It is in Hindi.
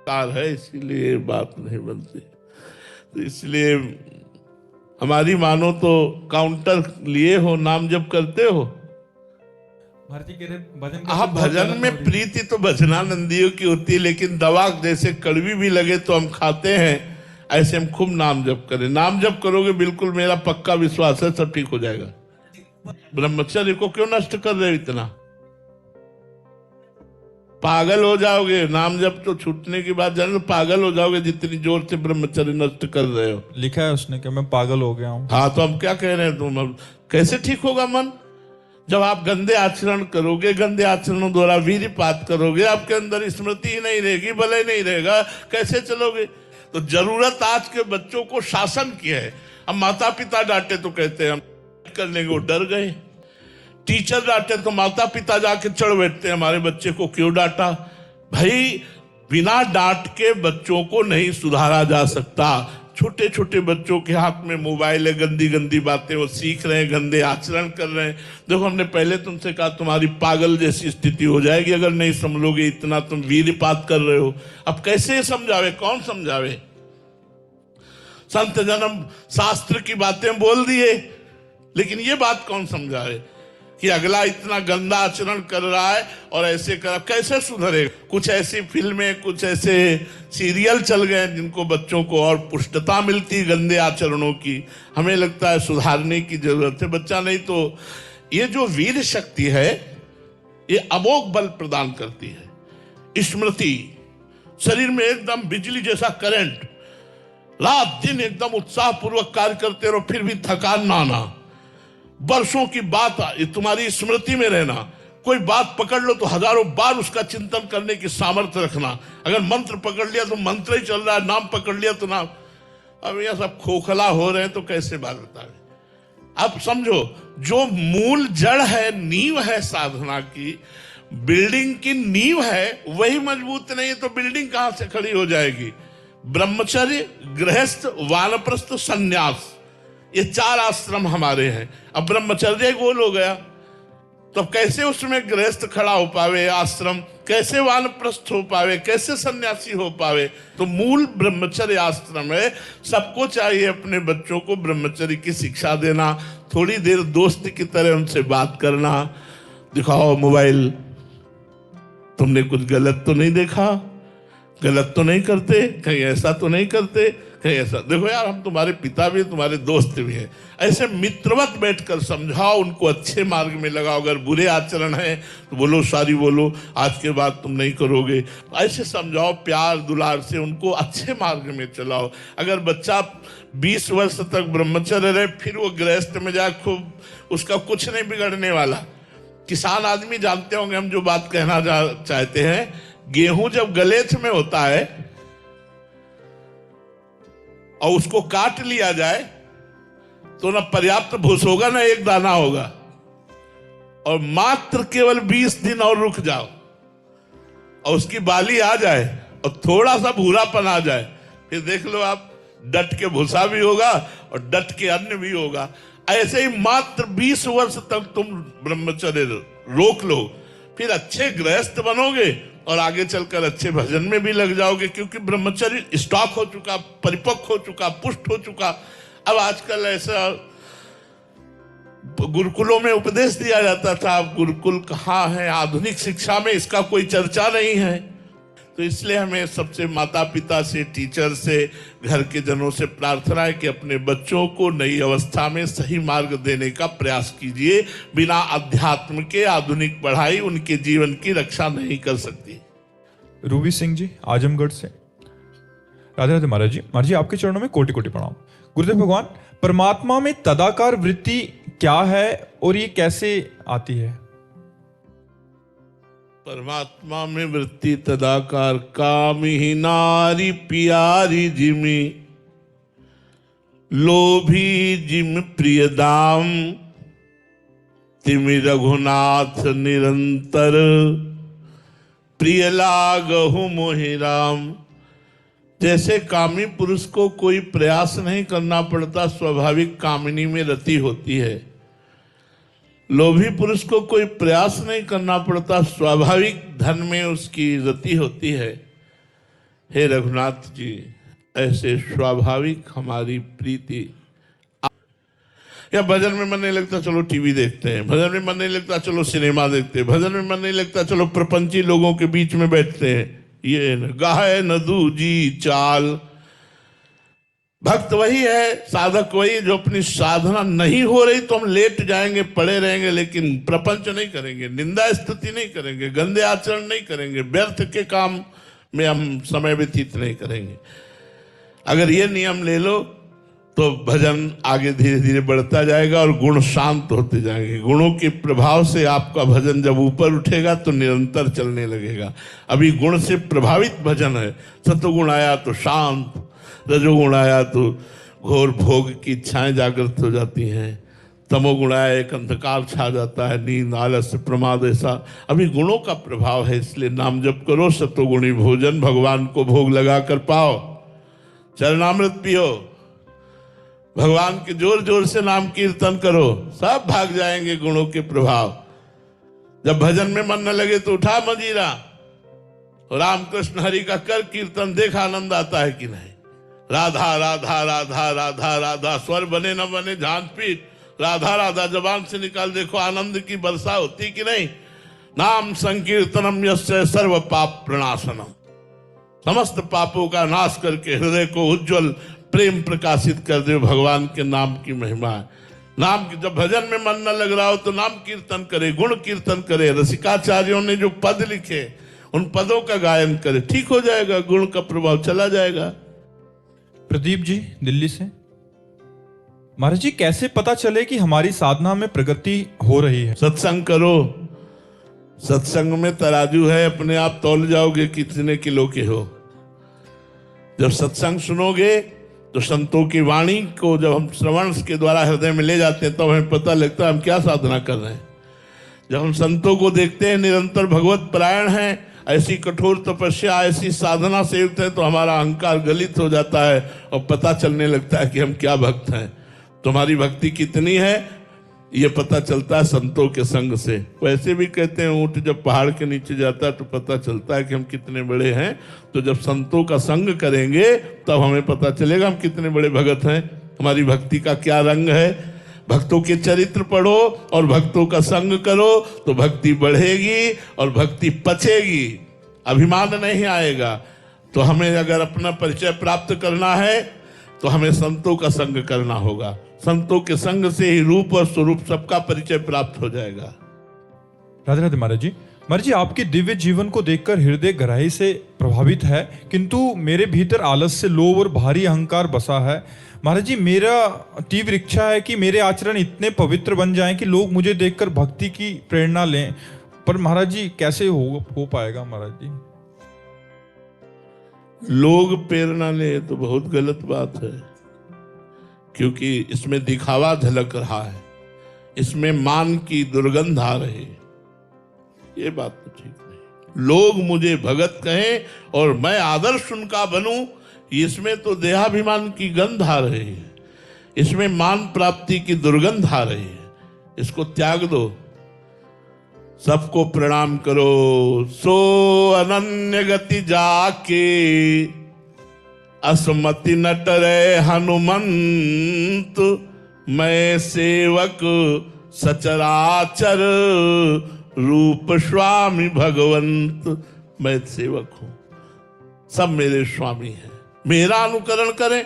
कार है, इसीलिए बात नहीं बनती। तो इसलिए हमारी मानो तो काउंटर लिए हो, नाम जब करते हो। भारती कह रहे भजन हाँ, करते बहुत भजन जलन में हो रही है। प्रीति तो भजनानंदियों की होती है, लेकिन दवा जैसे कड़वी भी लगे तो हम खाते हैं, ऐसे हम खूब नाम जप करें। नाम जप करोगे, बिल्कुल मेरा पक्का विश्वास है, सब ठीक हो जाएगा। ब्रह्मचर्य को क्यों नष्ट कर रहे हो इतना? पागल हो जाओगे। नाम जप तो छूटने की बात जाने, तो पागल हो जाओगे जितनी जोर से ब्रह्मचर्य नष्ट कर रहे हो। लिखा है उसने कि मैं पागल हो गया हूँ। हाँ, तो हम क्या कह रहे हैं? तुम अब कैसे ठीक होगा मन? जब आप गंदे आचरण करोगे, गंदे आचरणों द्वारा वीर्यपात करोगे, आपके अंदर स्मृति ही नहीं रहेगी, भले नहीं रहेगा, कैसे चलोगे? तो जरूरत आज के बच्चों को शासन की है। अब माता पिता डांटे तो कहते हैं हम करने को डर गए, टीचर डांटे तो माता पिता जाके चढ़ बैठते हैं हमारे बच्चे को क्यों डांटा। भाई, बिना डांट के बच्चों को नहीं सुधारा जा सकता। छोटे छोटे बच्चों के हाथ में मोबाइल है, गंदी गंदी बातें वो सीख रहे हैं, गंदे आचरण कर रहे हैं। देखो, हमने पहले तुमसे कहा तुम्हारी पागल जैसी स्थिति हो जाएगी अगर नहीं समझोगे, इतना तुम वीर्यपात कर रहे हो। अब कैसे समझावे, कौन समझावे? संत जन्म शास्त्र की बातें बोल दिए, लेकिन ये बात कौन समझावे कि अगला इतना गंदा आचरण कर रहा है और ऐसे कर, कैसे सुधरे? कुछ ऐसी फिल्में, कुछ ऐसे सीरियल चल गए जिनको बच्चों को और पुष्टता मिलती गंदे आचरणों की। हमें लगता है सुधारने की जरूरत है। बच्चा नहीं तो ये जो वीर शक्ति है, ये अमोघ बल प्रदान करती है। स्मृति, शरीर में एकदम बिजली जैसा करंट, रात दिन एकदम उत्साह पूर्वक कार्य करते रहो, फिर भी थकान ना आना, वर्षों की बात तुम्हारी स्मृति में रहना। कोई बात पकड़ लो तो हजारों बार उसका चिंतन करने की सामर्थ्य रखना। अगर मंत्र पकड़ लिया तो मंत्र ही चल रहा है, नाम पकड़ लिया तो नाम। अब यह सब खोखला हो रहे हैं तो कैसे बात बतावे? अब समझो, जो मूल जड़ है, नींव है साधना की, बिल्डिंग की नींव है, वही मजबूत नहीं है तो बिल्डिंग कहां से खड़ी हो जाएगी? ब्रह्मचर्य, गृहस्थ, वानप्रस्थ, संन्यास, ये 4 आश्रम हमारे हैं। अब ब्रह्मचर्य गोल हो गया, तो अब कैसे उसमें गृहस्थ खड़ा हो पावे, आश्रम कैसे वानप्रस्थ हो पावे, कैसे सन्यासी हो पावे? तो मूल ब्रह्मचर्य आश्रम है। सबको चाहिए अपने बच्चों को ब्रह्मचर्य की शिक्षा देना, थोड़ी देर दोस्त की तरह उनसे बात करना। दिखाओ मोबाइल, तुमने कुछ गलत तो नहीं देखा, गलत तो नहीं करते, कहीं ऐसा तो नहीं करते, कहीं ऐसा। देखो यार, हम तुम्हारे पिता भी, तुम्हारे दोस्त भी हैं। ऐसे मित्रवत बैठकर समझाओ, उनको अच्छे मार्ग में लगाओ। अगर बुरे आचरण है तो बोलो, सारी बोलो, आज के बाद तुम नहीं करोगे। ऐसे समझाओ, प्यार दुलार से उनको अच्छे मार्ग में चलाओ। अगर बच्चा 20 वर्ष तक ब्रह्मचर्य रहे, फिर वो गृहस्थ में जाए, खूब, उसका कुछ नहीं बिगड़ने वाला। किसान आदमी जानते होंगे हम जो बात कहना चाहते हैं। गेहूं जब गलेथ में होता है और उसको काट लिया जाए तो ना पर्याप्त भूस होगा, ना एक दाना होगा। और मात्र केवल 20 दिन और रुक जाओ और उसकी बाली आ जाए और थोड़ा सा भूरापन आ जाए, फिर देख लो आप, डट के भूसा भी होगा और डट के अन्न भी होगा। ऐसे ही मात्र 20 वर्ष तक तुम ब्रह्मचर्य रोक लो, फिर अच्छे गृहस्थ बनोगे और आगे चलकर अच्छे भजन में भी लग जाओगे, क्योंकि ब्रह्मचर्य स्टॉक हो चुका, परिपक्व हो चुका, पुष्ट हो चुका। अब आजकल ऐसा गुरुकुलों में उपदेश दिया जाता था, अब गुरुकुल कहाँ है? आधुनिक शिक्षा में इसका कोई चर्चा नहीं है। तो इसलिए हमें सबसे, माता पिता से, टीचर से, घर के जनों से प्रार्थना है कि अपने बच्चों को नई अवस्था में सही मार्ग देने का प्रयास कीजिए। बिना अध्यात्म के आधुनिक पढ़ाई उनके जीवन की रक्षा नहीं कर सकती। रूबी सिंह जी आजमगढ़ से। राधे राधे महाराज जी। महाराज जी, आपके चरणों में कोटि कोटि प्रणाम। गुरुदेव भगवान, परमात्मा में तदाकार वृत्ति क्या है और ये कैसे आती है? परमात्मा में वृत्ति तदाकार, कामिही नारी प्यारी जिमि, लोभी जिम प्रिय दाम, तिमि रघुनाथ निरंतर, प्रिय लागहु मोहि राम। जैसे कामी पुरुष को कोई प्रयास नहीं करना पड़ता, स्वाभाविक कामिनी में रति होती है। लोभी पुरुष को कोई प्रयास नहीं करना पड़ता, स्वाभाविक धन में उसकी रति होती है। हे रघुनाथ जी, ऐसे स्वाभाविक हमारी प्रीति, या भजन में मन नहीं लगता चलो टीवी देखते हैं, भजन में मन नहीं लगता चलो सिनेमा देखते हैं, भजन में मन नहीं लगता चलो प्रपंची लोगों के बीच में बैठते हैं, ये न गाय न दूजी चाल। भक्त वही है, साधक वही, जो अपनी साधना नहीं हो रही तो हम लेट जाएंगे, पड़े रहेंगे, लेकिन प्रपंच नहीं करेंगे, निंदा स्तुति नहीं करेंगे, गंदे आचरण नहीं करेंगे, व्यर्थ के काम में हम समय व्यतीत नहीं करेंगे। अगर ये नियम ले लो तो भजन आगे धीरे धीरे बढ़ता जाएगा और गुण शांत होते जाएंगे। गुणों के प्रभाव से आपका भजन जब ऊपर उठेगा तो निरंतर चलने लगेगा। अभी गुण से प्रभावित भजन है। सतोगुण आया तो शांत, रजोगुण आया तो घोर भोग की इच्छाएं जागृत हो जाती हैं, तमोगुण आया एक अंधकार छा जाता है, नींद आलस्य प्रमाद, ऐसा अभी गुणों का प्रभाव है। इसलिए नाम जप करो, सतोगुणी भोजन भगवान को भोग लगा कर पाओ, चरणामृत पियो, भगवान के जोर जोर से नाम कीर्तन करो, सब भाग जाएंगे गुणों के प्रभाव। जब भजन में मन न लगे तो उठा मंजीरा, राम कृष्ण हरि का कर कीर्तन, देख आनंद आता है कि नहीं। राधा राधा राधा राधा राधा, स्वर बने न बने झांझ पीट, राधा राधा जबान से निकाल, देखो आनंद की वर्षा होती कि नहीं। नाम संकीर्तनम यस्य सर्व पाप प्रणाशनम, समस्त पापों का नाश करके हृदय को उज्जवल प्रेम प्रकाशित कर दे। भगवान के नाम की महिमा है। नाम की जब भजन में मन न लग रहा हो तो नाम कीर्तन करे, गुण कीर्तन करे। रसिकाचार्यों ने जो पद लिखे उन पदों का गायन करे, ठीक हो जाएगा, गुण का प्रभाव चला जाएगा। प्रदीप जी दिल्ली से, महाराज जी कैसे पता चले कि हमारी साधना में प्रगति हो रही है? सत्संग करो, सत्संग में तराजू है, अपने आप तौल जाओगे कितने किलो के हो। जब सत्संग सुनोगे तो संतों की वाणी को जब हम श्रवण के द्वारा हृदय में ले जाते हैं तो हमें पता लगता है हम क्या साधना कर रहे हैं। जब हम संतों को देखते हैं निरंतर भगवत परायण हैं, ऐसी कठोर तपस्या, ऐसी साधना से युक्त है, तो हमारा अहंकार गलित हो जाता है और पता चलने लगता है कि हम क्या भक्त हैं। तुम्हारी भक्ति कितनी है ये पता चलता है संतों के संग से। वैसे भी कहते हैं ऊंट जब पहाड़ के नीचे जाता है तो पता चलता है कि हम कितने बड़े हैं। तो जब संतों का संग करेंगे तब हमें पता चलेगा हम कितने बड़े भगत हैं, हमारी भक्ति का क्या रंग है। भक्तों के चरित्र पढ़ो और भक्तों का संग करो तो भक्ति बढ़ेगी और भक्ति पचेगी, अभिमान नहीं आएगा। तो हमें अगर अपना परिचय प्राप्त करना है तो हमें संतों का संग करना होगा। संतों के संग से ही रूप और स्वरूप सबका परिचय प्राप्त हो जाएगा। राधे राधे महाराज जी। महाराज जी आपके दिव्य जीवन को देखकर हृदय गहराई से प्रभावित है, किंतु मेरे भीतर आलस्य, लोभ और भारी अहंकार बसा है। महाराज जी मेरा तीव्र इच्छा है कि मेरे आचरण इतने पवित्र बन जाएं कि लोग मुझे देखकर भक्ति की प्रेरणा लें, पर महाराज जी कैसे हो पाएगा? महाराज जी लोग प्रेरणा ले तो बहुत गलत बात है, क्योंकि इसमें दिखावा झलक रहा है, इसमें मान की दुर्गंध आ रही है, ये बात तो ठीक नहीं। लोग मुझे भगत कहें और मैं आदर्श उनका बनूं, इसमें तो देहाभिमान की गंध आ रही है, इसमें मान प्राप्ति की दुर्गंध आ रही है। इसको त्याग दो, सबको प्रणाम करो। सो अनन्य गति जाके असमति नटरे हनुमंत, मैं सेवक सचराचर रूप स्वामी भगवंत। मैं सेवक हूं, सब मेरे स्वामी हैं, मेरा अनुकरण करें।